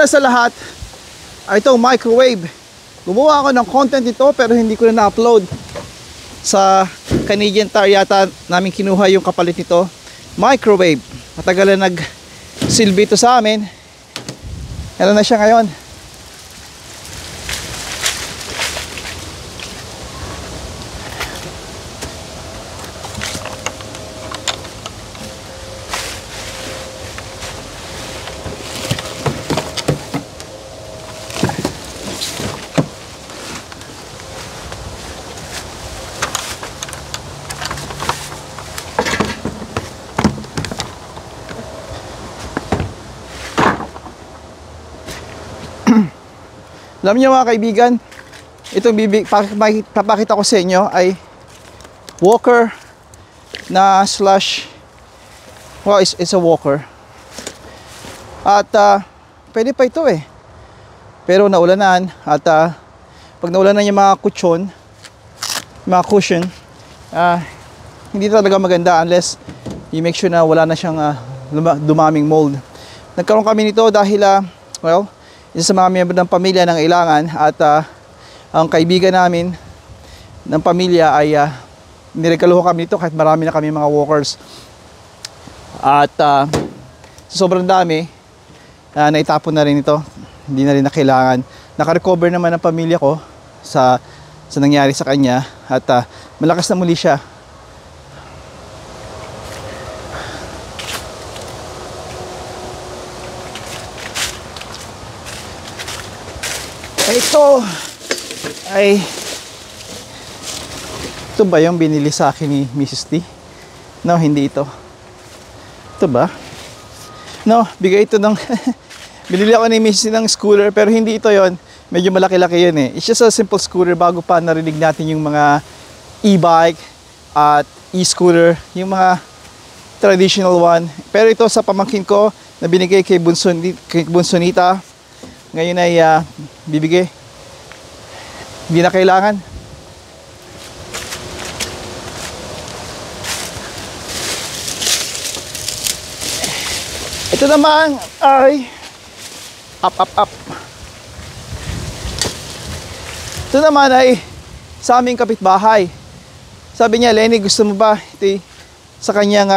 una sa lahat ay itong microwave. Gumawa ako ng content ito pero hindi ko na na-upload. Sa Canadian Tire yata namin kinuha yung kapalit nito. Microwave. Matagal na nag-silbi ito sa amin. Ano na siya ngayon? Alam niyo mga kaibigan, itong papakita ko sa inyo ay walker na slash, well, it's a walker. At pwede pa ito eh. Pero naulanan at pag naulanan yung mga kutsyon, mga cushion, hindi talaga maganda unless you make sure na wala na siyang dumaming mold. Nagkaroon kami nito dahil well, isa sa mga miyembro ng pamilya ng ilangan at ang kaibigan namin ng pamilya ay niregaluhan kami nito kahit marami na kami mga walkers. At sobrang dami, naitapon na rin ito. Hindi na rin na kailangan. Naka-recover naman ang pamilya ko sa nangyari sa kanya at malakas na muli siya. Ito ba yung binili sa akin ni Mrs. T? No, hindi ito. Ito ba? No, bigay ito ng binili ako ni Mrs. T ng scooter pero hindi ito yon. Medyo malaki-laki yun eh. It's just a simple scooter bago pa narinig natin yung mga e-bike at e-scooter, yung mga traditional one. Pero ito sa pamangkin ko na binigay kay Bunsonita. Ngayon ay bibigay. Hindi na kailangan. Ito naman ay up. Ito naman ay sa aming kapitbahay. Sabi niya, Lenny, gusto mo ba? Ito sa kanyang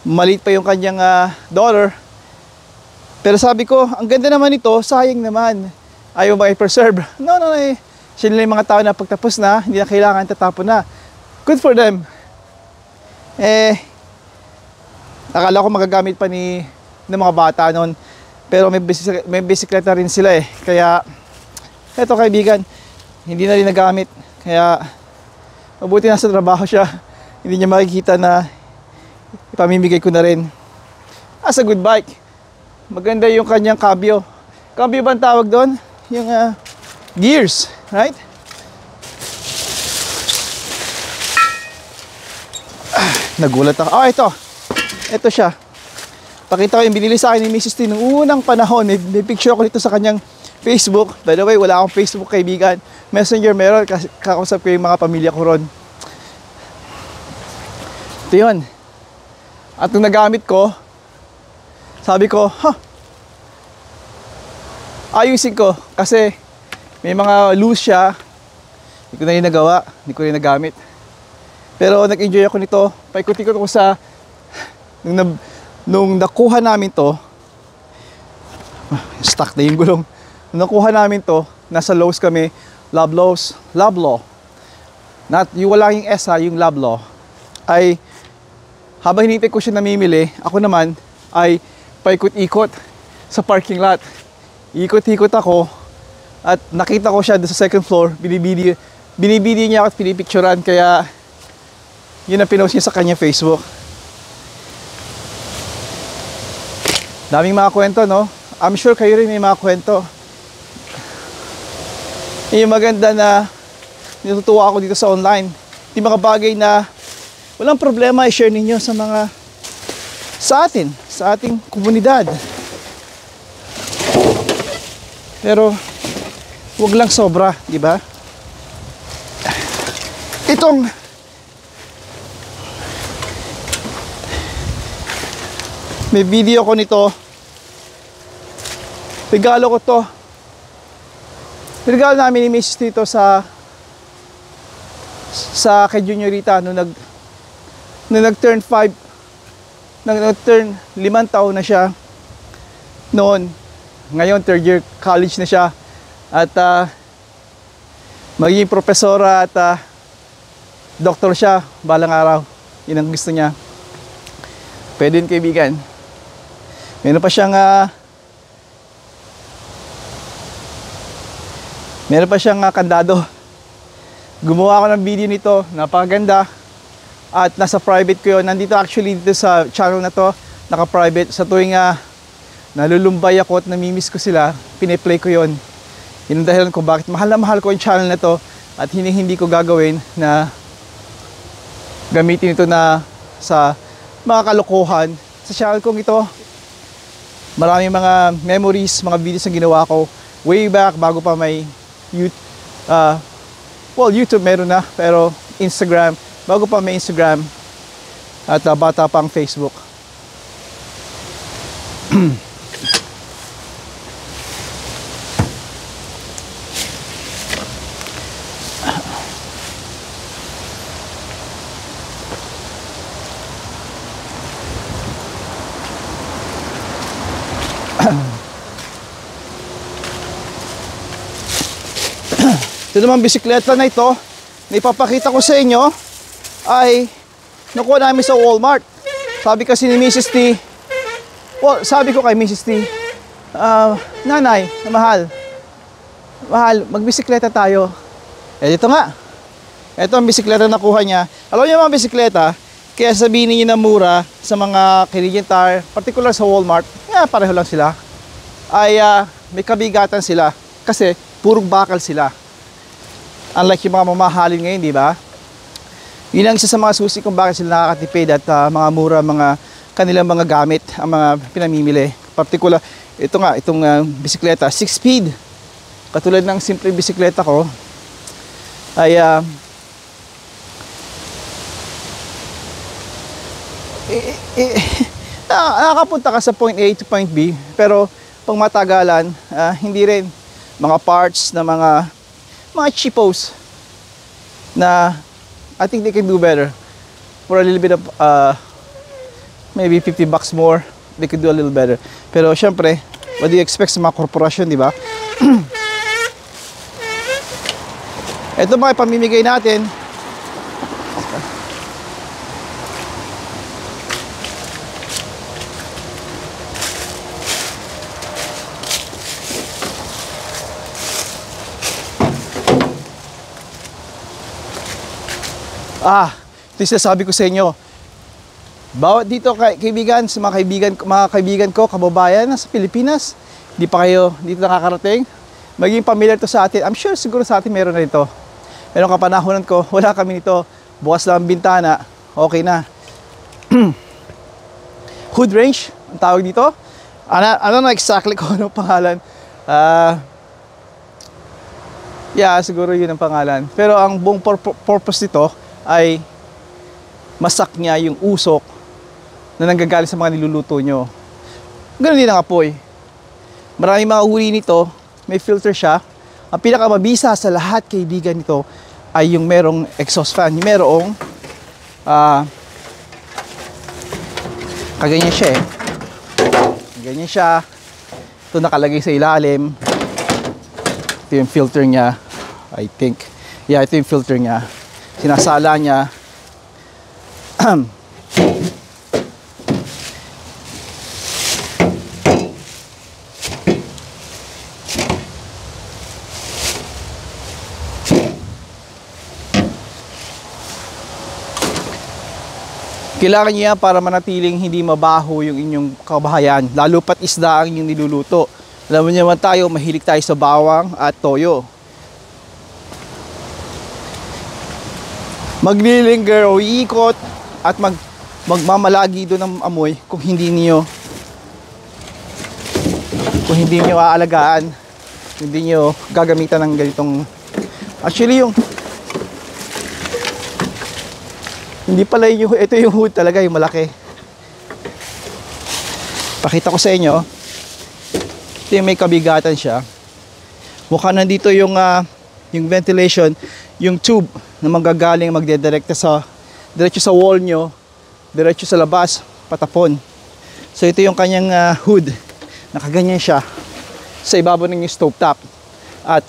maliit pa yung kanyang daughter. Pero sabi ko, ang ganda naman ito, sayang naman. Ayaw ba i-preserve? No, eh. Siya nila yung mga tao na pagtapos na, hindi na kailangan, tatapon na. Good for them. Akala ko magagamit pa ng mga bata noon. Pero may bisikleta rin sila eh. Kaya, eto kaibigan, hindi na rin nagamit. Kaya, mabuti na sa trabaho siya. Hindi niya makikita na ipamimigay ko na rin. As a good bike. Maganda yung kanyang kabyo. Kabyo ba ang tawag doon? Yung gears, right? Nagulat ako. Ito siya. Pakita ko yung binili sa akin ni Mrs. T noong unang panahon. May picture ako dito sa kanyang Facebook. By the way, wala akong Facebook kaibigan. Messenger meron. Kakausap ko yung mga pamilya ko ron. Ito yun. At nung nagamit ko, sabi ko, ayusin ko kasi may mga loose siya. Hindi ko na rin nagawa, hindi ko rin nagamit. Pero nag-enjoy ako nito. Paikot-ikot ako sa nung nakuha namin to. Stuck na yung gulong. Nung nakuha namin to, nasa Lowe's kami, Loblaw. Not yung wala yung S yung Loblaw. Ay habang hinihintay ko siya namimili, ako naman ay paikot-ikot sa parking lot. Ikot-ikot ako at nakita ko siya doon sa second floor. Binibideo niya ako at pinipicturan. Kaya yun ang pinost niya sa kanya Facebook. Daming mga kwento, no? I'm sure kayo rin may mga kwento. Yung maganda na natutuwa ako dito sa online. Yung mga bagay na walang problema i-share ninyo sa ating komunidad. Pero wag lang sobra, di ba? Itong may video ko nito Regalo ko to. Regalo namin ni Mrs. dito sa kay Juniorita nung nag-turn 5, nag-turn 5 taon na siya noon. Ngayon 3rd year college na siya at magiging profesora at doktor siya balang araw. Yun ang gusto niya. Pwede yun, kaibigan. Meron pa siyang kandado. Gumawa ako ng video nito, napakaganda. At nasa private ko yun. Nandito actually dito sa channel na to, naka-private. Sa tuwing nalulumbay ako at namimiss ko sila, piniplay ko yun. Yun ang dahilan kung bakit mahal na mahal ko yung channel na to at hindi ko gagawin na gamitin ito na sa mga kalokohan. Sa channel kong ito, maraming mga memories, mga videos na ginawa ko way back bago pa may YouTube meron na, pero Instagram, bago pa may Instagram at bata pang Facebook. Ito naman bisikleta na ito na ipapakita ko sa inyo ay nakuha namin sa Walmart. Sabi kasi ni Mrs. T, sabi ko kay Mrs. T, nanay, mahal, magbisikleta tayo. Ito nga, ito ang bisikleta na nakuha niya. Alam niyo mga bisikleta, kaya sabihin niyo na mura sa mga Canadian Tire, particular sa Walmart, pareho lang sila, ay may kabigatan sila kasi purong bakal sila. Unlike yung mga mamahalin ngayon, di ba? Yun ang isa sa mga susi kung bakit sila nakakatipid at mga mura, mga kanilang mga gamit, ang mga pinamimili. Particular, itong bisikleta, 6-speed. Katulad ng simple bisikleta ko, ay nakakapunta ka sa point A to point B, pero pang matagalan, hindi rin. Mga parts na mga cheapos na I think they can do better for a little bit of maybe $50 more. They could do a little better. Pero syempre, what do you expect sa mga korporasyon, di ba? Ito ba ipamimigay natin? Ito yung sabi ko sa inyo. Bawat dito kaibigan, sa mga kaibigan ko, kababayan sa Pilipinas, di pa kayo dito nakakarating, maging familiar to sa atin. I'm sure siguro sa atin meron na ito. Meron kapanahonan ko, wala kami nito. Bukas lang ang bintana, okay na. Hood range, ang tawag dito. I don't know exactly kung anong pangalan. Siguro yun ang pangalan. Pero ang buong purpose nito ay masak niya yung usok na nanggagaling sa mga niluluto nyo. Ganun din ang apoy. Maraming mga uri nito, may filter siya. Ang pinakamabisa sa lahat, kaibigan, nito ay yung merong exhaust fan. Yung merong kaganyan siya eh. Ganyan siya. Ito nakalagay sa ilalim. Ito yung filter niya, I think. Ito yung filter niya. Sinasala niya. Kailangan niya para manatiling hindi mabaho yung inyong kabahayan, lalo pat isda ang inyong niluluto. Alam niyo naman tayo, mahilig tayo sa bawang at toyo. Maglilinger o iikot at magmamalagi doon ng amoy kung hindi niyo aalagaan, hindi niyo gagamitan ng ganitong, actually yung hindi pala yung, ito yung hood talaga, yung malaki. Pakita ko sa inyo. Ito yung may kabigatan siya. Mukha nandito yung ventilation, yung tube na manggagaling magdedirekta diretso sa wall nyo, diretso sa labas, patapon. So ito yung kanyang hood. Nakaganyan siya sa ibabaw ng stove top. At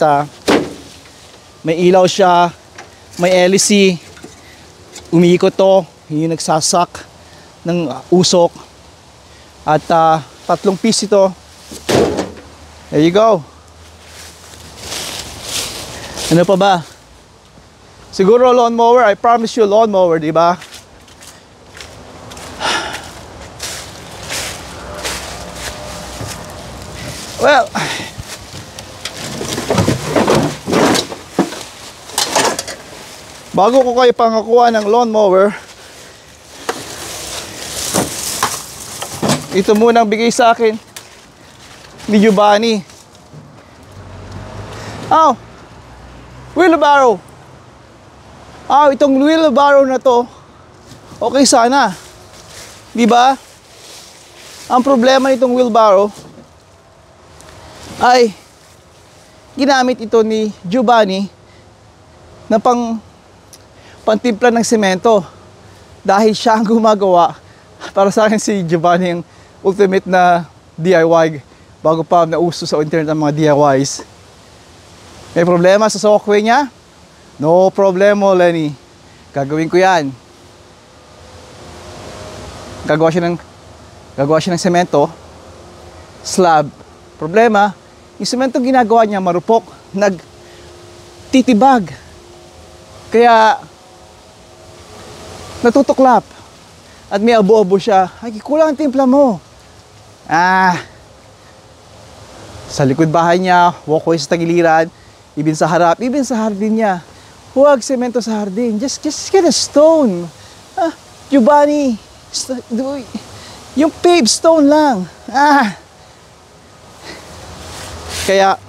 may ilaw siya, may LEC, umiikot to, yung nagsasak ng usok. At 3 piece ito. There you go. Ano pa ba? Siguro lawnmower. I promise you lawnmower, di ba? Well, bago ko kayo pangakuha ng lawnmower, ito munang bigay sa akin ni Giovanni. Oh, wheelbarrow. Itong wheelbarrow na to, okay sana. Di ba? Ang problema nitong wheelbarrow ay ginamit ito ni Giovanni na pantimpla ng semento dahil siya ang gumagawa. Para sa akin si Giovanni ang ultimate na DIY bago pa nauso sa internet ang mga DIYs. May problema sa walkway niya? No problemo, Lenny. Gagawin ko yan. Gagawa siya ng semento, slab. Problema, yung semento ginagawa niya marupok, nagtitibag. Kaya natutuklap. At may abo-abo siya. Ay, kulang ang timpla mo. Sa likod bahay niya, walkway sa tagiliran, even sa harap, even sa hardin niya. Huwag semento sa hardin. Just get a stone. Giovanni, yung paved stone lang. Kaya,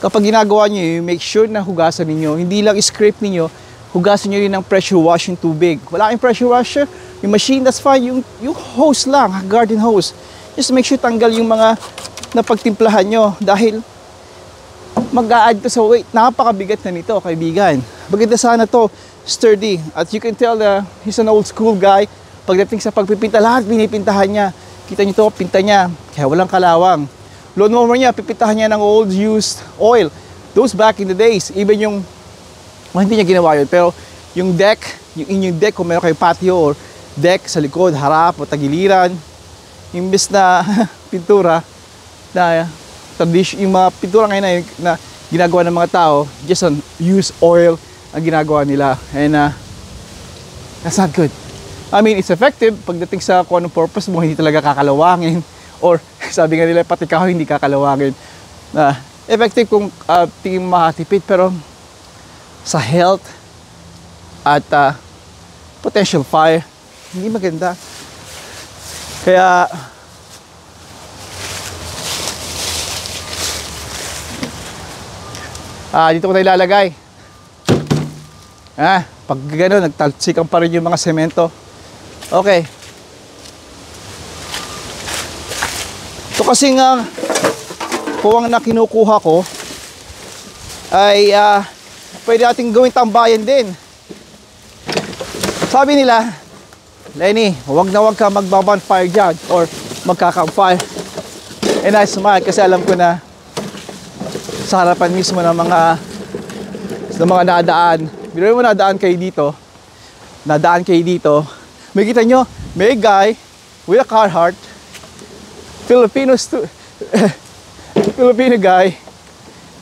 kapag ginagawa niyo, make sure na hugasan ninyo. Hindi lang scrape ninyo, hugasan niyo rin ng pressure washing tubig. Wala kayong pressure washer, yung machine, that's fine. Yung hose lang, garden hose. Just make sure tanggal yung mga napagtimplahan nyo. Dahil, mag-a-add to sa weight. Napakabigat na nito, kaibigan. Maganda sana to, sturdy. At you can tell he's an old school guy. Pagdating sa pagpipinta, lahat pinipintahan niya. Kita niyo to, pinta niya. Kaya walang kalawang. Lawnmower niya, pipintahan niya ng old used oil. Those back in the days, even yung, hindi niya ginawa yun, pero yung deck, yung inyong deck, kung meron kayong patio or deck sa likod, harap o tagiliran, imbes na pintura, na yung mga pintura ngayon na ginagawa ng mga tao, just on used oil ang ginagawa nila. And that's not good. I mean, it's effective pagdating sa kung anong purpose mo, hindi talaga kakalawangin. Or sabi nga nila, pati kahoy hindi kakalawangin. Effective kung tingin mo makatipid, pero sa health at potential fire, hindi maganda. Kaya dito ko na ilalagay. Pag gano'n, nagtalsikan pa rin yung mga semento. Okay. Ito kasi nga kuwang na kinukuha ko ay pwede natin gawing tambayan din. Sabi nila, Lenny, huwag ka magbabonfire dyan or magkakampfire. And I smile kasi alam ko na sa harapan mismo ng mga nadaan. Biro mo nadaan kayo dito. May kita nyo, may guy with a Carhartt, Filipino guy,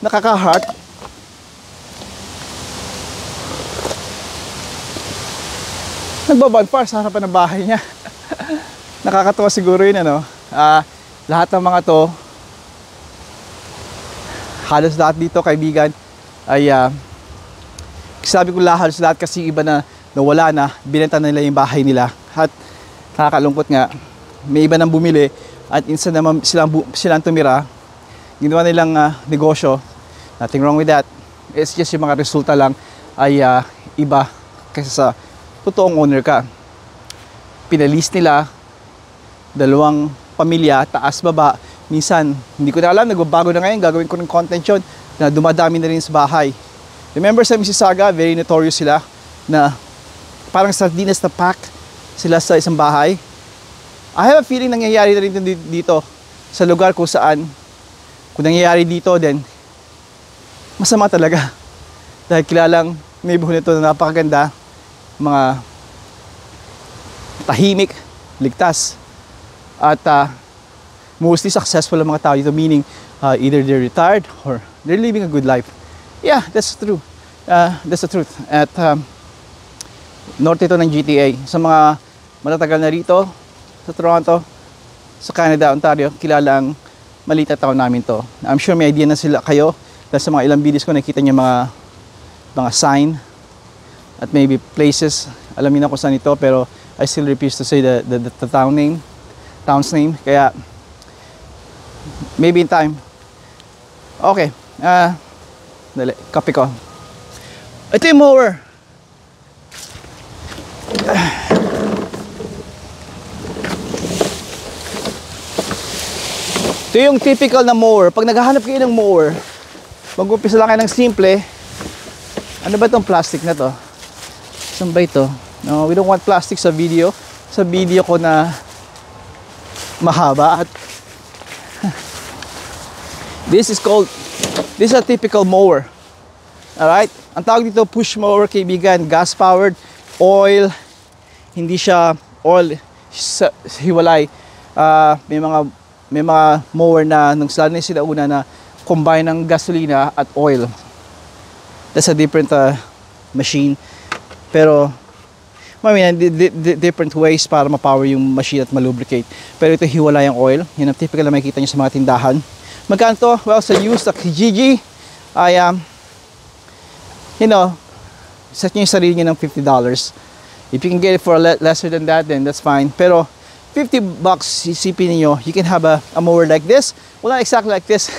nakaka-Carhartt. Nagbabonfire sa harapan ng bahay niya. Nakakatawa siguro yun, ano. Lahat ng mga to, halos lahat dito, kaibigan, ay sabi ko halos lahat kasi iba na nawala na, binenta nila yung bahay nila. At nakakalungkot nga, may iba nang bumili at instead naman silang tumira, ginawa nilang negosyo. Nothing wrong with that. It's just yung mga resulta lang ay iba kaysa sa totoong owner ka. Pinalis nila, 2 pamilya, taas baba, minsan, hindi ko na alam, nagbabago na ngayon, gagawin ko ng content yun, na dumadami na rin sa bahay. Remember sa Mississauga, very notorious sila, na parang sardinas na pack sila sa isang bahay. I have a feeling nangyayari na rin dito, sa lugar kung saan, kung nangyayari dito, then, masama talaga. Dahil kilalang neighborhood nito na napakaganda, mga tahimik, ligtas, at mostly successful ang mga tao dito, meaning either they're retired or they're living a good life. Yeah, that's true. That's the truth. At norte ito ng GTA. Sa mga matatagal na rito, sa Toronto, sa Canada, Ontario, kilala ang maliit na town namin to. I'm sure may idea na sila kayo dahil sa mga ilang videos ko nakita niyo mga sign at maybe places. Alam niyo na kung saan ito, pero I still refuse to say the town's name. Kaya maybe in time. Okay. Dali, kape ko. Ito yung mower. Ito yung typical na mower. Pag naghahanap kayo ng mower, mag-umpisa lang kayo ng simple. Ano ba itong plastic na to? Saan ba ito? No, we don't want plastic sa video. Sa video ko na mahaba. At this is a typical mower. Alright? Ang tawag dito push mower, kaibigan. Gas powered, oil. Hindi siya oil hiwalay. May mga mower na nung sila una na combine ng gasolina at oil. That's a different machine. Pero different ways para ma-power yung machine at ma-lubricate. Pero ito hiwalay ang oil. Yun ang typical na makikita nyo sa mga tindahan. Magkano to? Well, sa used sa Kijiji ay set nyo yung sarili nyo ng $50. If you can get it for lesser than that, then that's fine. Pero $50, isipin niyo, you can have a mower like this. Well, not exactly like this.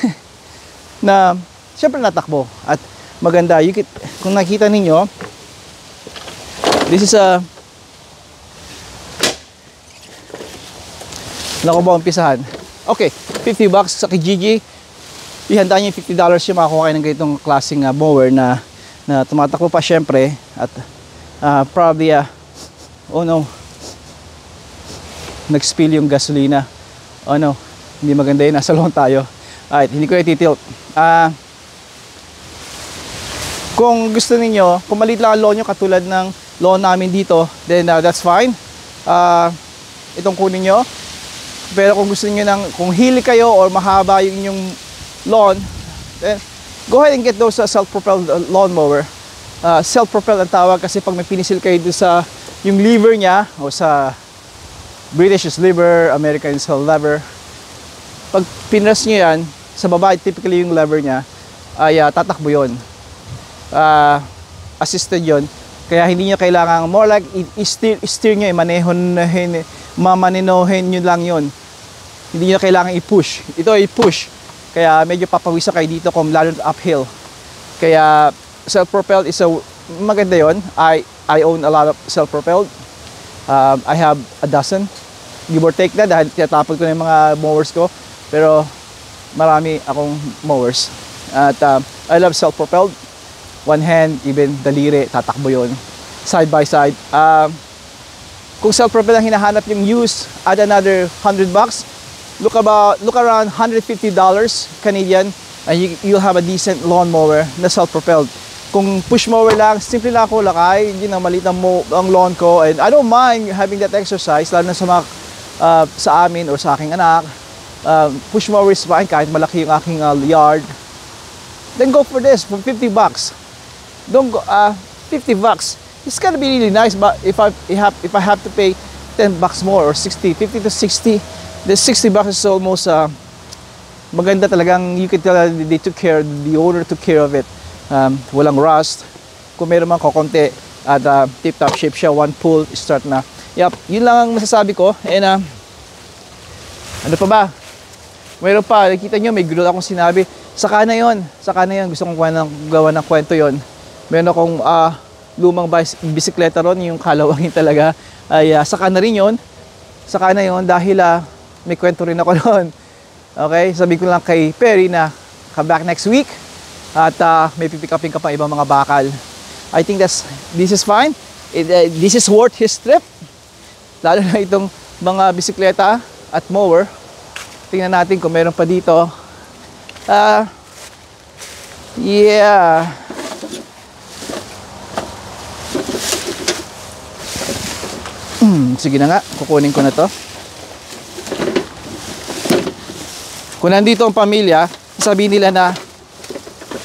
Na syempre natakbo at maganda. Kung nakita ninyo, this is a Nako ba umpisahan? Okay, $50 sa Kijiji. Ihanda niyo yung $50 yung makakuha kayo ng ganitong klaseng mower na tumatakbo pa syempre at probably oh no, nag-spill yung gasolina. Oh no, hindi maganda yun, nasa lawn tayo. Alright, hindi ko i-tilt. Kung gusto niyo, kung maliit lang ang lawn nyo katulad ng lawn namin dito, then that's fine. Itong kunin nyo. Pero kung gusto niyo kung hilly kayo or mahaba yung inyong lawn, then go ahead and get those self-propelled lawnmower. Self-propelled ang tawag kasi pag may pinisil kayo doon sa yung lever niya o sa British is lever, American is lever. Pag pinras nyo yan, sa baba typically yung lever niya ay tatakbo yun. Assisted yun. Kaya hindi nyo kailangan, more like i-steer nyo, mamaninohin nyo lang yun. Hindi nyo kailangan i-push. Ito i-push. Kaya medyo papawisan kayo dito kung lalo uphill. Kaya self-propelled is maganda yun. I own a lot of self-propelled. I have a dozen. Give or take na dahil tinatapon ko na yung mga mowers ko. Pero marami akong mowers. At I love self-propelled. One hand, even daliri, tatakbo yun. Side by side. Kung self-propelled ang hinahanap yung used, add another $100. Look around $150 Canadian, and you'll have a decent lawnmower na self-propelled. Kung push mower lang, simple lang ako lakay, yun ang maliit ang lawn ko, and I don't mind having that exercise, lalo na sa amin or sa aking anak. Push mower is fine kahit malaki yung aking yard. Then go for this for $50. Don't go $50. It's gonna be really nice, but if I have to pay $10 more or 50 to 60, the $60 is almost maganda talagang. You can tell they took care, the owner took care of it. Walang rust. Kung meron man kokonti at tip-top shape siya, one pull, start na. Yep, yun lang ang masasabi ko. And ano pa ba? Meron pa, nakita nyo, may gulo akong sinabi. Saka na yun. Gusto kong gawa ng kwento yon. Meron akong lumang bisikleta ron, yung kalawangin talaga. Ay saka na rin yun. Saka na yun dahil may kwento rin ako noon. Okay, sabi ko lang kay Perry na come back next week at may pipick upin ka pa ibang mga bakal. I think this is fine. This is worth his trip. Lalo na itong mga bisikleta at mower. Tingnan natin kung meron pa dito. Yeah. Sige na nga, kukunin ko na to. Kung nandito ang pamilya, sabihin nila na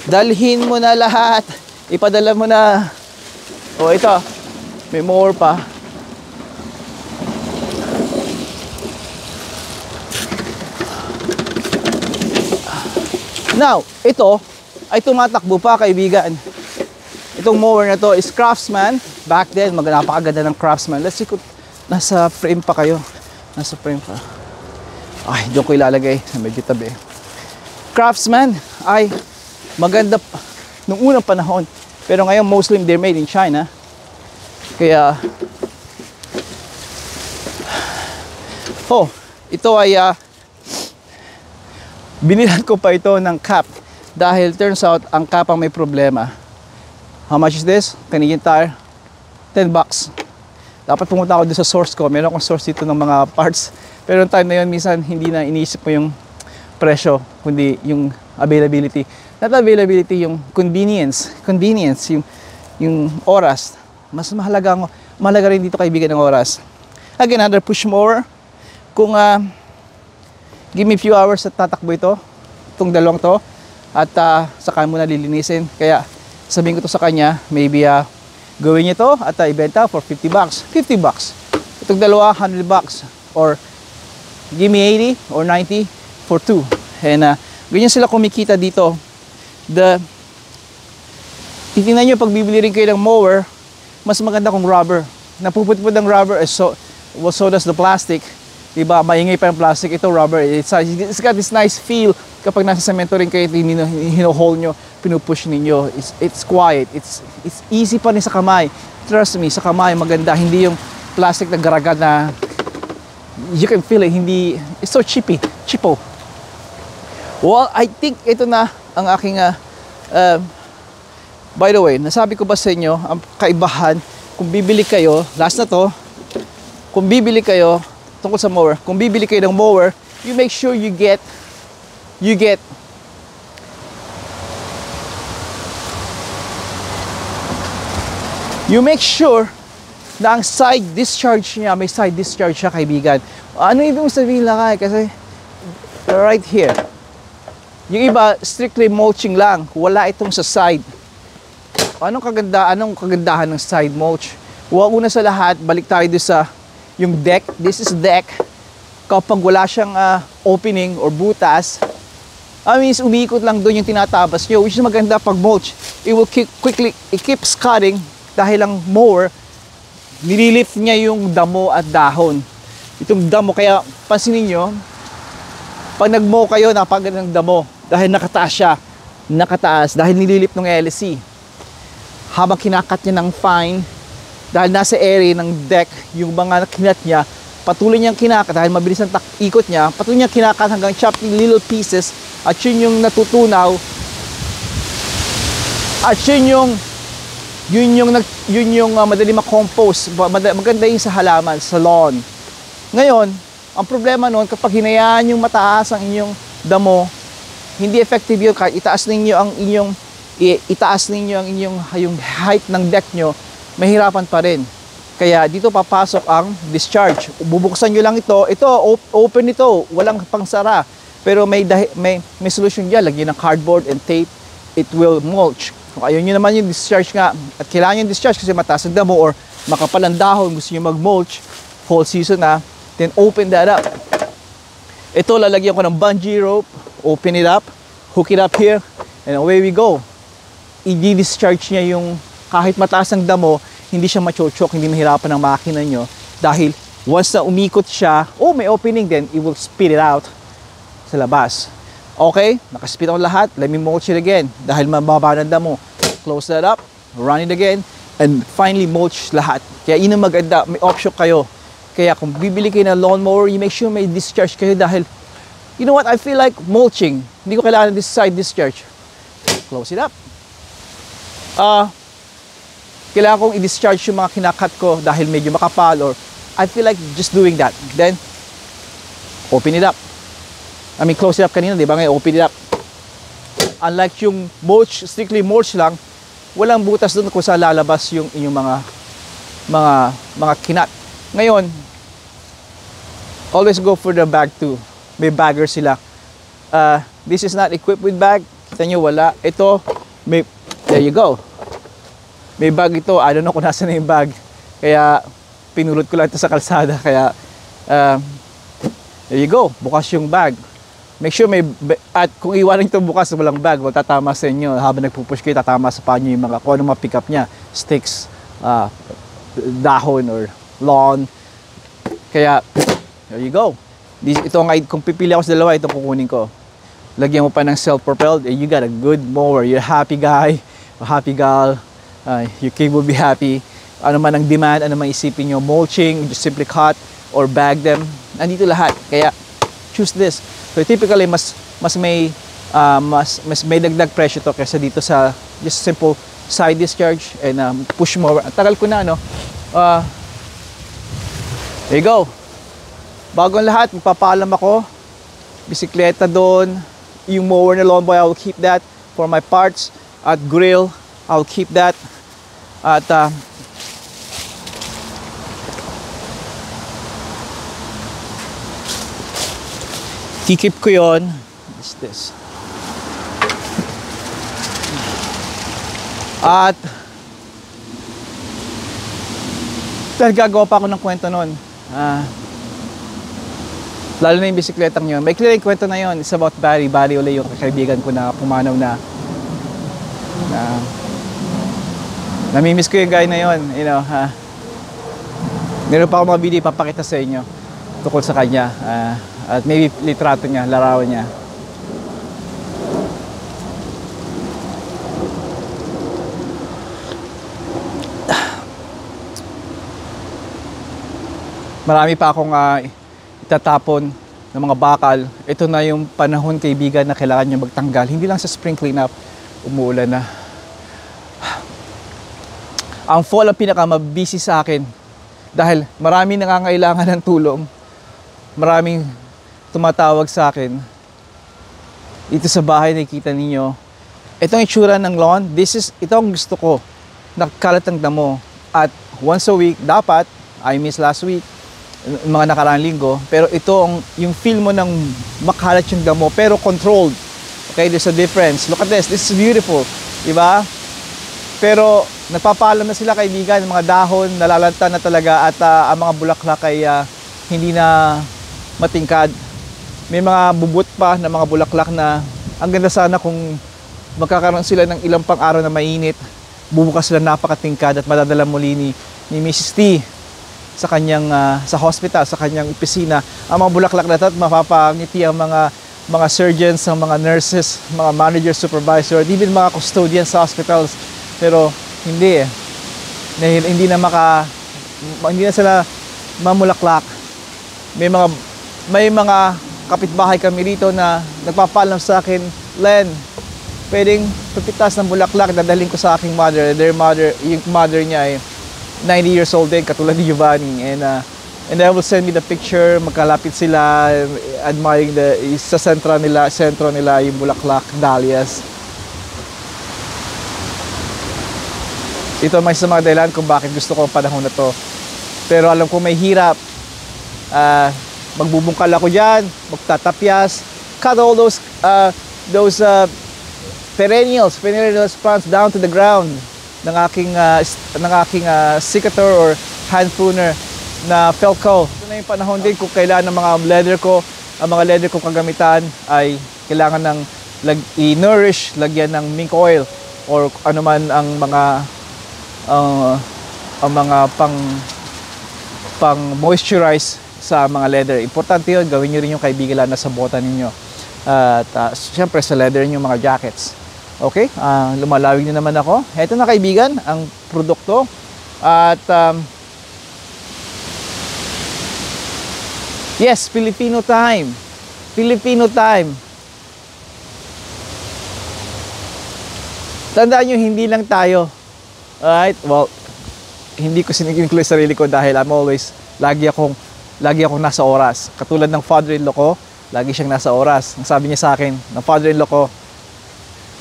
dalhin mo na lahat, ipadala mo na. O ito, may more pa. Now, ito ay tumatakbo pa, kaibigan. Itong mower na to is Craftsman. Back then, napakaganda ng Craftsman. Let's see kung nasa frame pa kayo. Nasa frame pa. Ay, doon ko ilalagay sa medyo tabi. Craftsman ay maganda nung unang panahon. Pero ngayon, mostly they're made in China. Kaya, ito ay binilan ko pa ito ng cap. Dahil turns out, ang cap ang may problema. How much is this? Canadian Tire? $10. Dapat pumunta ako doon sa source ko. Meron akong source dito ng mga parts. Pero yung time na yun, minsan hindi na iniisip mo yung presyo, kundi yung availability. Not availability, yung convenience. Convenience, yung oras. Mas mahalaga rin dito, kaibigan, ng oras. Again, under push mower. Kung give me a few hours at tatakbo itong dalawang to, at saka mo na lilinisin. Kaya sabihin ko to sa kanya, maybe gawin niyo to at ibenta for $50. $50. Itong dalawa, $100. Or give me 80 or 90 for 2. And ganyan sila kumikita dito. Titingnan nyo, pag bibili rin kayo ng mower, mas maganda kung rubber. Napuputput ng rubber, so does the plastic. Diba, maingay pa yung plastic. Ito rubber, it's got this nice feel. Kapag nasa semento rin kayo, hino-hold nyo, pinupush ninyo. It's quiet, it's easy pa rin sa kamay. Trust me, sa kamay maganda. Hindi yung plastic na garagad na you can feel it, it's so cheapo. Well, I think ito na ang aking by the way, nasabi ko ba sa inyo ang kaibahan kung bibili kayo, last na to, kung bibili kayo tungkol sa mower, kung bibili kayo ng mower, you make sure you get na ang side discharge niya, may side discharge siya, kaibigan. Ano ibig sabihin lang kasi right here. Yung iba, strictly mulching lang. Wala itong sa side. Anong kagandahan ng side mulch? Una sa lahat, balik tayo doon sa yung deck. This is deck. Kapag wala siyang opening or butas, means umiikot lang doon yung tinatabas nyo, which is maganda pag mulch. It keeps cutting dahil ang mower, nililift niya yung damo at dahon. Itong damo, kaya pansinin nyo, pag nag-mow kayo, napaganda ng damo dahil nakataas siya. Nakataas dahil nililift ng LSC. Habang kinakat niya ng fine, dahil nasa area ng deck, yung mga kinat niya, patuloy niyang kinakat dahil mabilis ang ikot niya, patuloy niyang kinakat hanggang chopped in little pieces, at yun yung natutunaw, at yun yung madali ma-compose, maganda yung sa halaman, sa lawn. Ngayon, ang problema noon, kapag hinayaan yung mataas ang inyong damo, hindi effective yun. Kahit itaas ninyo ang yung height ng deck nyo, mahirapan pa rin. Kaya dito papasok ang discharge. Bubuksan nyo lang ito. Ito, open ito. Walang pangsara. Pero may solution dyan. Lagyan ng cardboard and tape. It will mulch. Kung ayaw nyo naman yung discharge nga, at kailangan yung discharge kasi mataas ang damo or makapal ang dahon, gusto nyo mag-mulch, fall season na, then open that up. Ito, lalagyan ko ng bungee rope, open it up, hook it up here, and away we go. I-discharge niya yung kahit mataas ang damo, hindi siya machochok, hindi mahirapan ang makina nyo. Dahil once na umikot siya, may opening, then it will spit it out sa labas. Okay, nakaspit ako lahat. Let me mulch it again. Dahil mababa ng damo. Close that up, run it again, and finally mulch lahat. Kaya yun ang maganda, may option kayo. Kaya kung bibili kayo ng lawnmower, you make sure may discharge kayo dahil You know what? I feel like mulching. Hindi ko kailangan this side discharge. Close it up. Kailangan kong i-discharge yung mga kinakat ko dahil medyo makapal, or I feel like just doing that. Then, open it up. I mean, close it up kanina, di ba? Ngayon, open it up. Unlike yung mulch, strictly mulch lang, walang butas doon kung saan lalabas yung inyong mga kinat. Ngayon, always go for the bag too. May bagger sila. This is not equipped with bag. Kita nyo, wala. Ito, there you go. May bag ito. I don't know kung nasa na yung bag. Kaya, pinulot ko lang ito sa kalsada. Kaya, there you go. Bukas yung bag. Make sure at kung iwanan ito bukas, walang bag, wag tatama sa inyo. Habang nagpupush kayo, tatama sa panyo yung mga, kung ano ma-pick up niya. Sticks, dahon, or lawn. Kaya, there you go. Ito nga, kung pipili ako sa dalawa, itong kukunin ko. Lagyan mo pa ng self-propelled, you got a good mower. You're a happy guy, a happy gal. Your kid will be happy. Ano man ang demand, ano man isipin nyo, mulching, just simply cut or bag them. Nandito lahat. Kaya, choose this. So typically, mas may dagdag presyo to kaysa dito sa just simple side discharge and push mower. Tagal ko na, no? There you go. Bago ang lahat, magpapaalam ako. Bisikleta doon. Yung mower na Lawnboy, I will keep that for my parts. At grill, I will keep that. At kikip ko yun. What's this? At dahil gagawa pa ako ng kwento nun. Lalo na yung bisikletang yun. May clear yung kwento na yun. It's about Barry. Barry ulit yung kaibigan ko na pumanaw na namimiss ko yung guy na yun. You know, meron pa ako mga video papakita sa inyo tungkol sa kanya. At maybe litrato niya, larawan niya. Marami pa akong itatapon ng mga bakal. Ito na yung panahon, kaibigan, na kailangan nyo magtanggal. Hindi lang sa spring cleanup, umuulan na. Ang fall ang pinakamabisi sa akin dahil maraming nangangailangan ng tulong. Maraming tumatawag sa akin. Dito sa bahay, nakikita ninyo. Itong itsura ng lawn, ito ang gusto ko. Nakalat ang damo. At once a week, dapat, I missed last week, mga nakaraang linggo, pero ito yung feel mo ng makalat yung damo pero controlled. Okay, there's a difference. Look at this is beautiful, diba? Pero nagpapaalam na sila, kaibigan, mga dahon nalalanta na talaga, at ang mga bulaklak ay hindi na matingkad. May mga bubut pa na mga bulaklak na ang ganda sana kung magkakaroon sila ng ilang pang araw na mainit, bubukas sila napakatingkad at madadala muli ni Mrs. T sa kanyang sa hospital, sa kanyang opisina ang mga bulaklak na ito, at mapapangiti ang mga surgeons, ang mga nurses, mga manager, supervisor, even mga custodians sa hospitals. Pero hindi hindi na sila mamulaklak. May mga kapitbahay kami rito na nagpapaalam sa akin, Len, pwedeng papitas ng bulaklak, dadalhin ko sa aking mother. Their mother, yung mother niya ay 90 years old din, katulad ni Giovanni, and they will send me the picture. Magkalapit sila, admiring sa sentro nila yung bulaklak, dahlias. Ito may sa mga dahilan kung bakit gusto ko ang panahon na to. Pero alam ko may hirap. Magbubungkal ako dyan, magtatapyas, cut all those perennials plants down to the ground ng aking secateur or hand pruner na Felco. Ito na yung panahon din kung kailangan ng mga leather ko, ang mga leather ko kagamitan ay kailangan ng i-nourish, lagyan ng mink oil or ano man ang mga pang moisturize sa mga leather. Importante yun, gawin nyo rin yung kaibigan na sa bota ninyo. At syempre sa leather yung mga jackets. Okay, lumalawig na naman ako. Ito na, kaibigan, ang produkto. At yes, Filipino time. Filipino time. Tandaan nyo, hindi lang tayo. Alright? Well, hindi ko sin-include sarili ko dahil I'm always, lagi akong nasa oras. Katulad ng father-in-law ko, lagi siyang nasa oras. Ang sabi niya sa akin, ng father-in-law ko,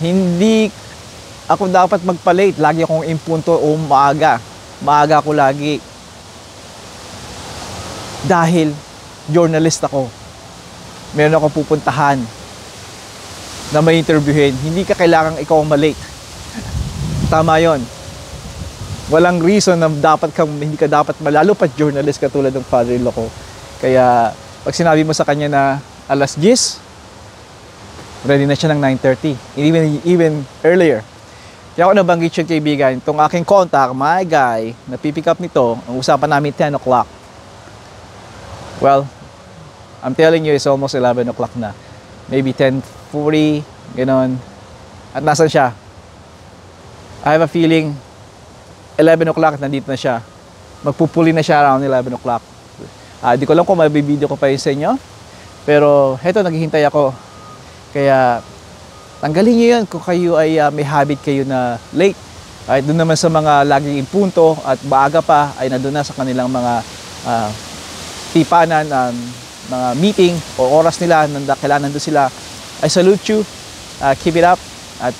hindi ako dapat magpa-late. Lagi akong impunto o maaga. Maaga ako lagi. Dahil journalist ako. Meron akong pupuntahan na may interviewin. Hindi ka kailangang ikaw ang malate. Tama yon. Walang reason na hindi ka dapat malalo pa journalist katulad ng father-in-law ko. Kaya pag sinabi mo sa kanya na alas 10, ready na siya ng 9:30. Even earlier. Kaya ako nabanggit siya, kaibigan, itong aking contact, my guy, na pipick up nito, ang usapan namin 10 o'clock. Well, I'm telling you, it's almost 11 o'clock na. Maybe 10:40, gano'n. At nasan siya? I have a feeling 11 o'clock, nandito na siya. Magpupuli na siya around 11 o'clock. Di ko alam kung mabibideo ko pa yun sa inyo. Pero heto, naghihintay ako. Kaya tanggalin nyo yun kung kayo ay may habit kayo na late. Doon naman sa mga laging impunto at maaga pa ay nandun na sa kanilang mga tipanan, mga meeting o oras nila, kailangan nandun sila. I salute you. Keep it up. At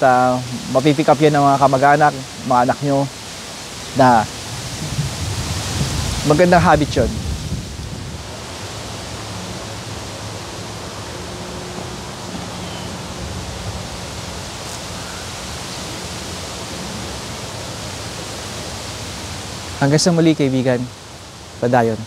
mapipick up yan ng mga kamag-anak, mga anak nyo, na magandang habit yun. Hanggang sa muli, kaibigan. Padayon.